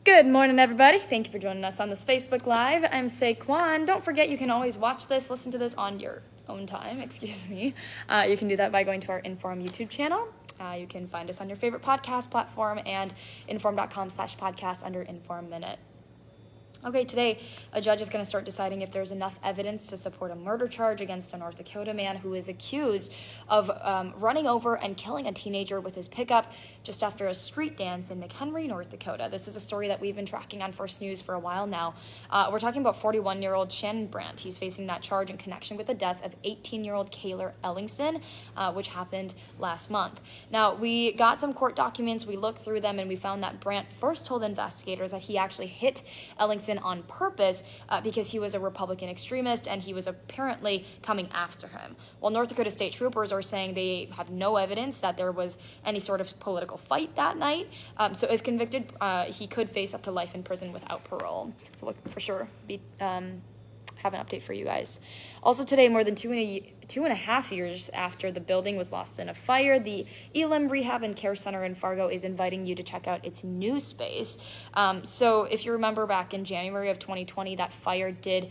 Good morning, everybody. Thank you for joining us on this Facebook Live. I'm Kwon. Don't forget, you can always watch this, listen to this on your own time, You can do that by going to our Inform YouTube channel. You can find us on your favorite podcast platform and inform.com/podcast under Inform Minute. Okay, today a judge is going to start deciding if there's enough evidence to support a murder charge against a North Dakota man who is accused of running over and killing a teenager with his pickup just after a street dance in McHenry, North Dakota. This is a story that we've been tracking on First News for a while now. We're talking about 41-year-old Shannon Brandt. He's facing that charge in connection with the death of 18-year-old Kayler Ellingson, which happened last month. Now, we got some court documents, we looked through them, and we found that Brandt first told investigators that he actually hit Ellingson on purpose because he was a Republican extremist and he was apparently coming after him. Well, North Dakota state troopers are saying they have no evidence that there was any sort of political fight that night. So if convicted, he could face up to life in prison without parole. So we'll for sure have an update for you guys. Also today, more than two and a half years after the building was lost in a fire, the Elim Rehab and Care Center in Fargo is inviting you to check out its new space. So if you remember back in January of 2020, that fire did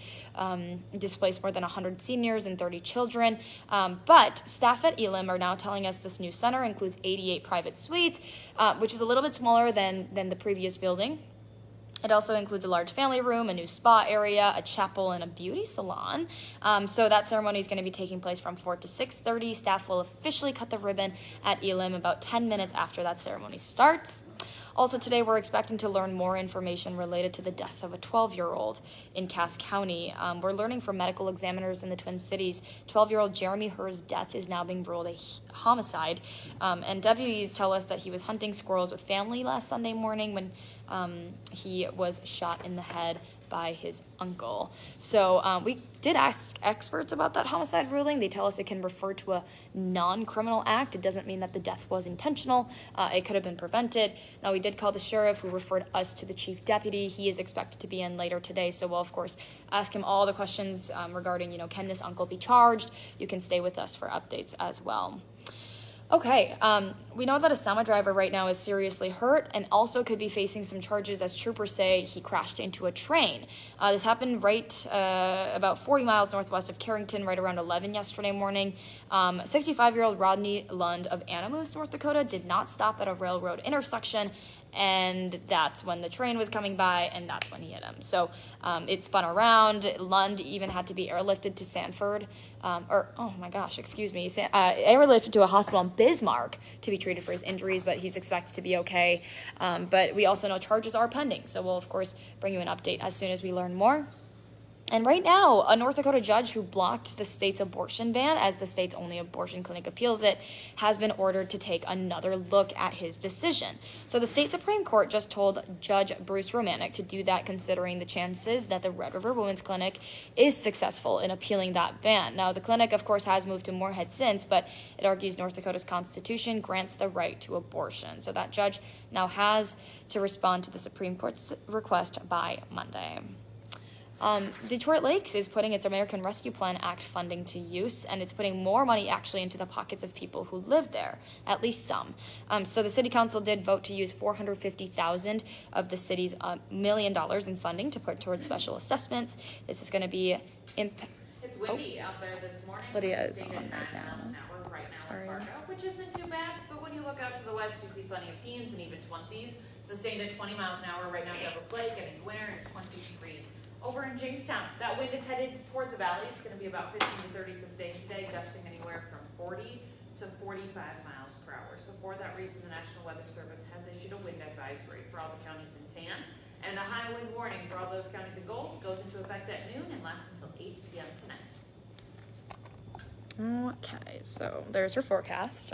displace more than 100 seniors and 30 children. But staff at Elim are now telling us this new center includes 88 private suites, which is a little bit smaller than the previous building. It also includes a large family room, a new spa area, a chapel, and a beauty salon. So that ceremony is going to be taking place from 4 to 6:30. Staff will officially cut the ribbon at Elim about 10 minutes after that ceremony starts. Also today, we're expecting to learn more information related to the death of a 12-year-old in Cass County. We're learning from medical examiners in the Twin Cities, 12-year-old Jeremy Herr's death is now being ruled a homicide. And deputies tell us that he was hunting squirrels with family last Sunday morning when he was shot in the head by his uncle. So we did ask experts about that homicide ruling. They tell us it can refer to a non-criminal act. It doesn't mean that the death was intentional. It could have been prevented. Now, we did call the sheriff, who referred us to the chief deputy. He is expected to be in later today, so we'll, of course, ask him all the questions regarding, can this uncle be charged? You can stay with us for updates as well. Okay, we know that a semi driver right now is seriously hurt and also could be facing some charges, as troopers say he crashed into a train. This happened right about 40 miles northwest of Carrington, right around 11 yesterday morning. 65-year-old Rodney Lund of Anamoose, North Dakota, did not stop at a railroad intersection, and that's when the train was coming by, and that's when he hit him. So it spun around. Lund even had to be airlifted to Sanford, airlifted to a hospital in Bismarck to be treated for his injuries, but he's expected to be okay. But we also know charges are pending, so we'll, of course, bring you an update as soon as we learn more. And right now, a North Dakota judge who blocked the state's abortion ban, as the state's only abortion clinic appeals it, has been ordered to take another look at his decision. So the state Supreme Court just told Judge Bruce Romanek to do that, considering the chances that the Red River Women's Clinic is successful in appealing that ban. Now, the clinic, of course, has moved to Moorhead since, but it argues North Dakota's constitution grants the right to abortion. So that judge now has to respond to the Supreme Court's request by Monday. Detroit Lakes is putting its American Rescue Plan Act funding to use, and it's putting more money actually into the pockets of people who live there, at least some. So the city council did vote to use $450,000 of the city's $1 million in funding to put towards special assessments. This is going to be It's windy out there this morning. Lydia is on right now. Sorry. Fargo, which isn't too bad, but when you look out to the west, you see plenty of teens and even 20s. Sustained at 20 miles an hour right now, Devil's Lake, and in Winter, and 23. Over in Jamestown, that wind is headed toward the valley. It's going to be about 15 to 30 sustained today, gusting anywhere from 40 to 45 miles per hour. So for that reason, the National Weather Service has issued a wind advisory for all the counties in tan. And a high wind warning for all those counties in gold goes into effect at noon and lasts until 8 p.m. tonight. Okay, so there's your forecast.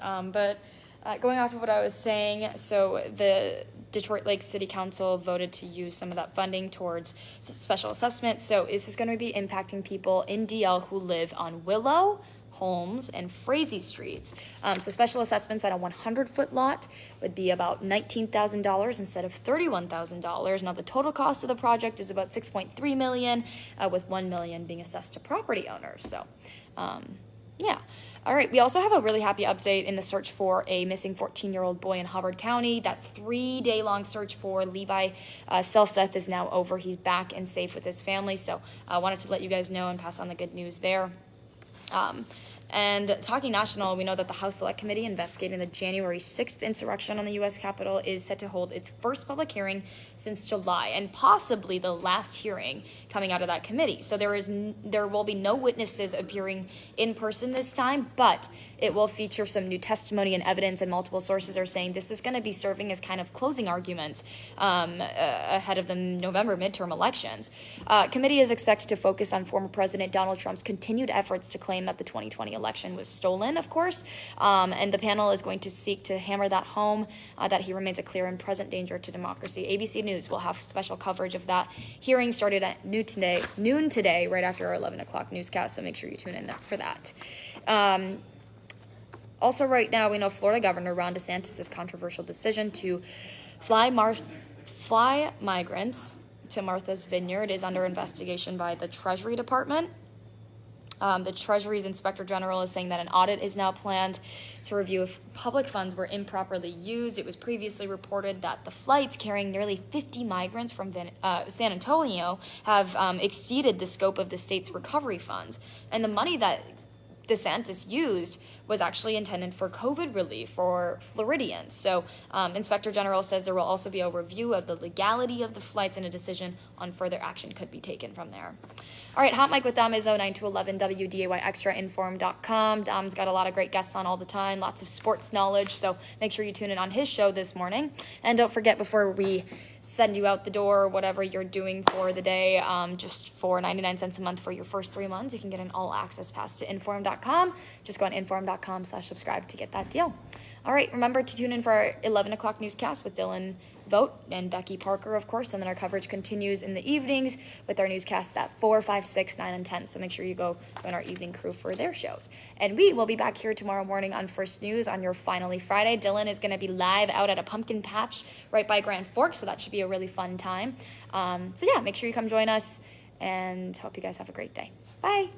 Going off of what I was saying, so the Detroit Lakes City Council voted to use some of that funding towards special assessments. So this is going to be impacting people in DL who live on Willow, Holmes, and Frazee Streets. So special assessments at a 100-foot lot would be about $19,000 instead of $31,000. Now the total cost of the project is about $6.3 million, with $1 million being assessed to property owners. So, yeah. All right, we also have a really happy update in the search for a missing 14-year-old boy in Hubbard County. That 3-day-long search for Levi Selseth is now over. He's back and safe with his family, so I wanted to let you guys know and pass on the good news there. And talking national, we know that the House Select Committee investigating the January 6th insurrection on the U.S. Capitol is set to hold its first public hearing since July, and possibly the last hearing coming out of that committee. So there will be no witnesses appearing in person this time, but it will feature some new testimony and evidence, and multiple sources are saying this is going to be serving as kind of closing arguments ahead of the November midterm elections. Committee is expected to focus on former President Donald Trump's continued efforts to claim that the 2020 election was stolen, of course, and the panel is going to seek to hammer that home, that he remains a clear and present danger to democracy. ABC News will have special coverage of that hearing started at noon today, right after our 11 o'clock newscast, so make sure you tune in there for that. Also, right now, we know Florida Governor Ron DeSantis' controversial decision to fly migrants to Martha's Vineyard is under investigation by the Treasury Department. The Treasury's Inspector General is saying that an audit is now planned to review if public funds were improperly used. It was previously reported that the flights carrying nearly 50 migrants from San Antonio have exceeded the scope of the state's recovery funds. And the money that DeSantis used was actually intended for COVID relief for Floridians. So Inspector General says there will also be a review of the legality of the flights, and a decision on further action could be taken from there. All right, Hot Mic with Dom Izzo, 9 to 11, WDAY Extra, Inform.com. Dom's got a lot of great guests on all the time, lots of sports knowledge, so make sure you tune in on his show this morning. And don't forget, before we send you out the door, whatever you're doing for the day, just for 99 cents a month for your first 3 months, you can get an all-access pass to Inform.com. Just go on Inform.com/subscribe to get that deal. All right, remember to tune in for our 11 o'clock newscast with Dylan Vogt and Becky Parker, of course, and then our coverage continues in the evenings with our newscasts at 4, 5, 6, 9, and 10, so make sure you go join our evening crew for their shows. And we will be back here tomorrow morning on First News on your Finally Friday. Dylan is going to be live out at a pumpkin patch right by Grand Forks, so that should be a really fun time. So yeah, make sure you come join us, and hope you guys have a great day. Bye!